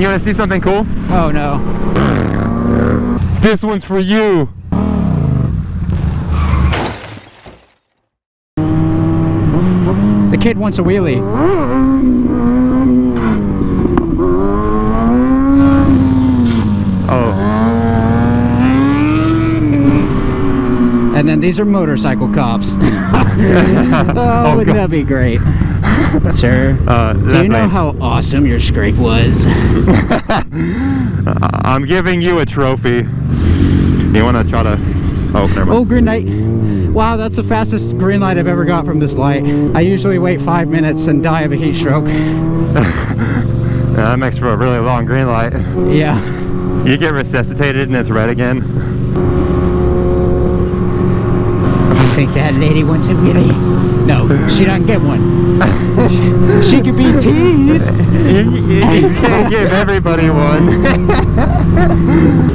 You want to see something cool? Oh no. This one's for you. The kid wants a wheelie. Oh. And then these are motorcycle cops. Oh, wouldn't that be great? Sir, do you know how awesome your scrape was? I'm giving you a trophy. You want to try to... Oh, never mind. Oh, green light. Wow, that's the fastest green light I've ever got from this light. I usually wait 5 minutes and die of a heat stroke. Yeah, that makes for a really long green light. Yeah. You get resuscitated and it's red again. You think that lady wants a wheelie? No, she doesn't get one. She could be teased. You can't give everybody one.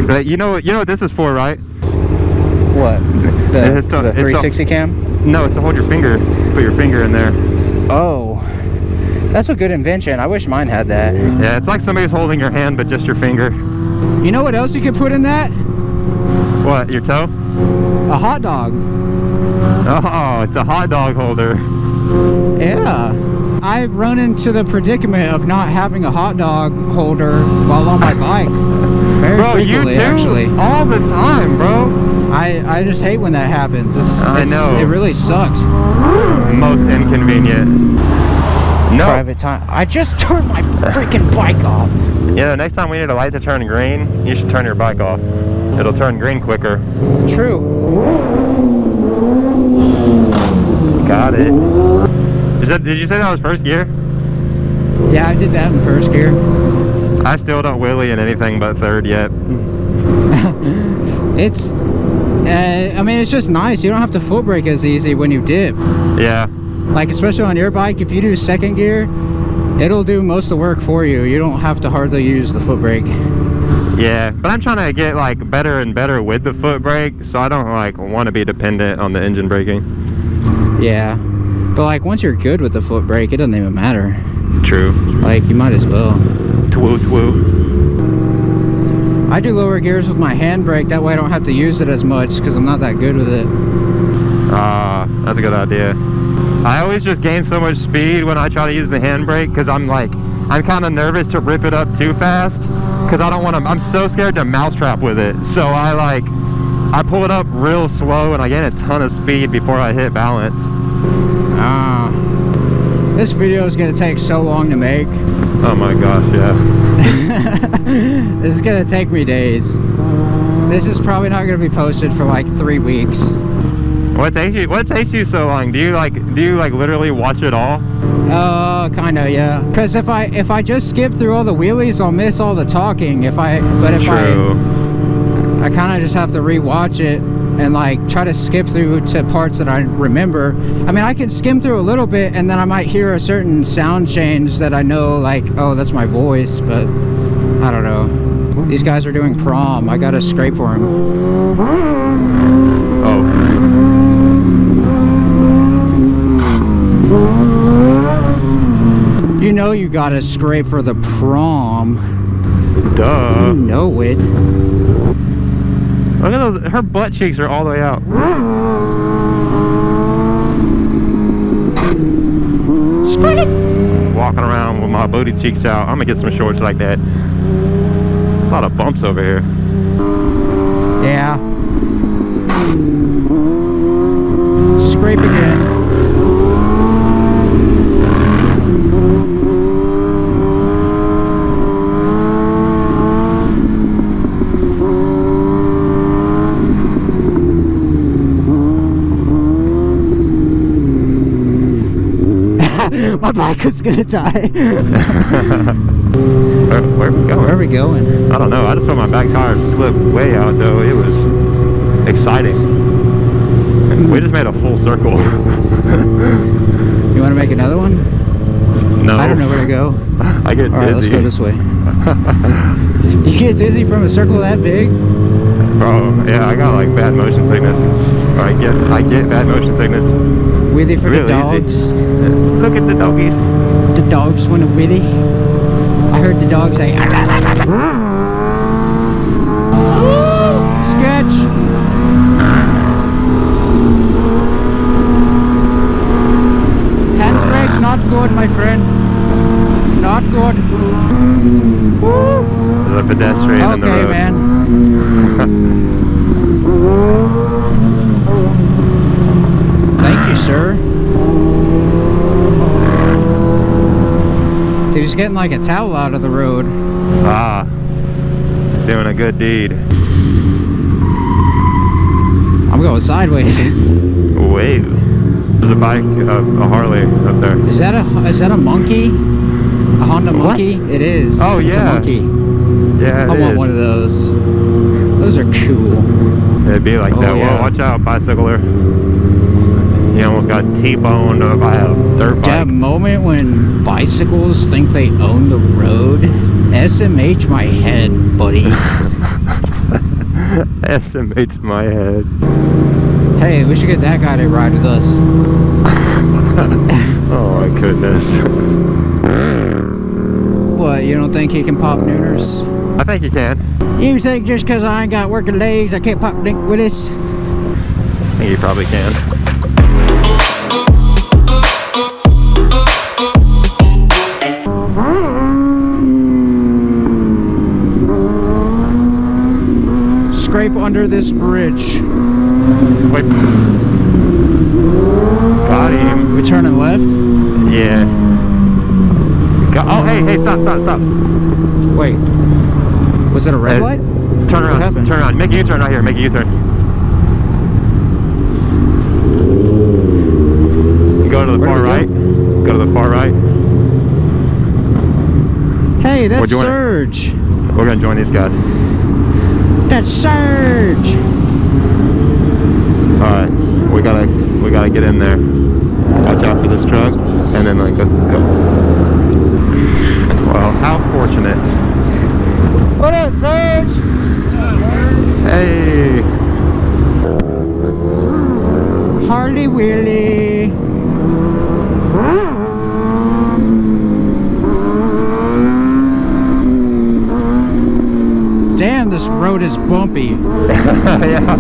But you know what this is for, right? What? The 360 cam? No, it's to hold your finger. Put your finger in there. Oh, that's a good invention. I wish mine had that. Yeah, it's like somebody's holding your hand, but just your finger. You know what else you could put in that? What, your toe? A hot dog. Oh, it's a hot dog holder. Yeah. I've run into the predicament of not having a hot dog holder while on my bike. Very frequently, you too? Actually. All the time, bro. I just hate when that happens. I know. It really sucks. Most inconvenient. No. Private time. I just turned my freaking bike off. Yeah, next time we need a light to turn green, you should turn your bike off. It'll turn green quicker. True. Got it. Did you say that was first gear? Yeah, I did that in first gear. I still don't wheelie in anything but third yet. It's, I mean, it's just nice. You don't have to foot brake as easy when you dip. Yeah. Like, especially on your bike, if you do second gear, it'll do most of the work for you. You don't have to hardly use the foot brake. Yeah, but I'm trying to get like better and better with the foot brake, so I don't like want to be dependent on the engine braking. Yeah, but like once you're good with the foot brake, it doesn't even matter. True. Like, you might as well. Twoo twoo. I do lower gears with my handbrake, that way I don't have to use it as much because I'm not that good with it. That's a good idea. I always just gain so much speed when I try to use the handbrake because I'm kind of nervous to rip it up too fast because I don't want to, I'm so scared to mousetrap with it. So I pull it up real slow and I gain a ton of speed before I hit balance. This video is going to take so long to make. Oh my gosh, yeah. This is going to take me days. This is probably not going to be posted for like 3 weeks. What takes you so long? Do you literally watch it all? Kinda, yeah. Because if I just skip through all the wheelies, I'll miss all the talking. True. I kind of just have to rewatch it and like try to skip through to parts that I remember. I mean, I can skim through a little bit and then I might hear a certain sound change that I know, like, oh, that's my voice, but I don't know. These guys are doing prom. I gotta scrape for them. Oh. You know you gotta scrape for the prom. Duh. You know it. Look at those, her butt cheeks are all the way out. Walking around with my booty cheeks out. I'm gonna get some shorts like that. A lot of bumps over here. Yeah. Scrape again. My bike is gonna die. Where are we going? Where are we going? I don't know. I just saw my back tire slip way out though. It was exciting. We just made a full circle. You want to make another one? No. I don't know where to go. I get dizzy. Alright, let's go this way. You get dizzy from a circle that big? Bro, yeah, I got like bad motion sickness. Or I get bad motion sickness. Wheelie for really the dogs. Easy. Look at the doggies. The dogs want a wheelie. I heard the dog say, sketch. Handbrake, not good, my friend. Not good. Woo. There's a pedestrian in the road. Okay, man. Thank you, sir. He was getting like a towel out of the road. Ah, doing a good deed. I'm going sideways. Wait, there's a bike, a Harley up there. Is that a monkey? A Honda monkey? What? It is. Oh, It's yeah. a monkey. Yeah, I want one of those. Those are cool. It'd be like that. Yeah. Whoa, watch out, bicycler. You almost got T-boned by a dirt bike. That moment when bicycles think they own the road, SMH my head, buddy. SMH my head. Hey, we should get that guy to ride with us. Oh my goodness. What, you don't think he can pop nooners? I think you can. You think just because I ain't got working legs, I can't pop Link Willis? I think you probably can. Scrape under this bridge. Wait. Got him. We turning left? Yeah. Oh, hey, stop. Wait. Was it a red light? Turn What around. happened? Turn around. Make a U-turn right here. Make a U-turn. Go to the Where far do we right. Go to the far right. Hey, that's We're doing it. Surge. We're gonna join these guys. That's Surge. All right. We gotta get in there. Watch out for this truck, and then like let's go. Well, how fortunate. What up, Surge? Hey. Harley Willy. Damn, this road is bumpy. Yeah,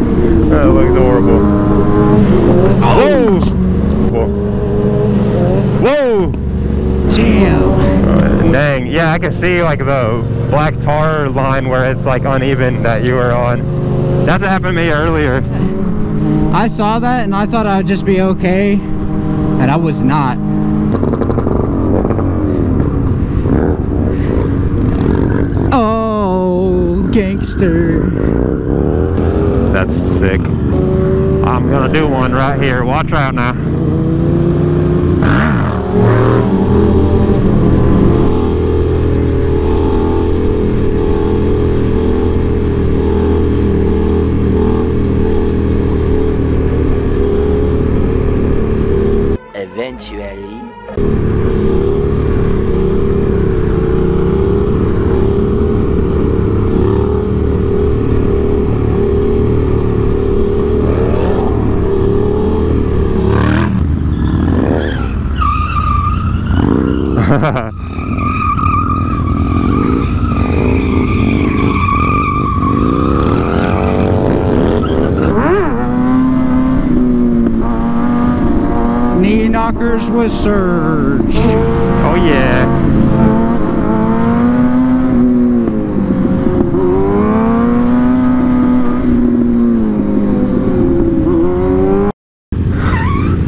that looks horrible. Oh! Whoa! Damn. Dang, yeah, I can see like the black tar line where it's like uneven that you were on. That's what happened to me earlier. I saw that and I thought I would just be okay, and I was not. Oh, gangster. That's sick. I'm gonna do one right here. Watch out now. Eventually. Knee knockers with Surge. Oh yeah.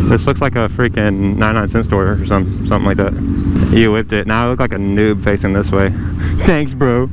This looks like a freaking 99-cent store or something like that. You whipped it. Now I look like a noob facing this way. Thanks, bro.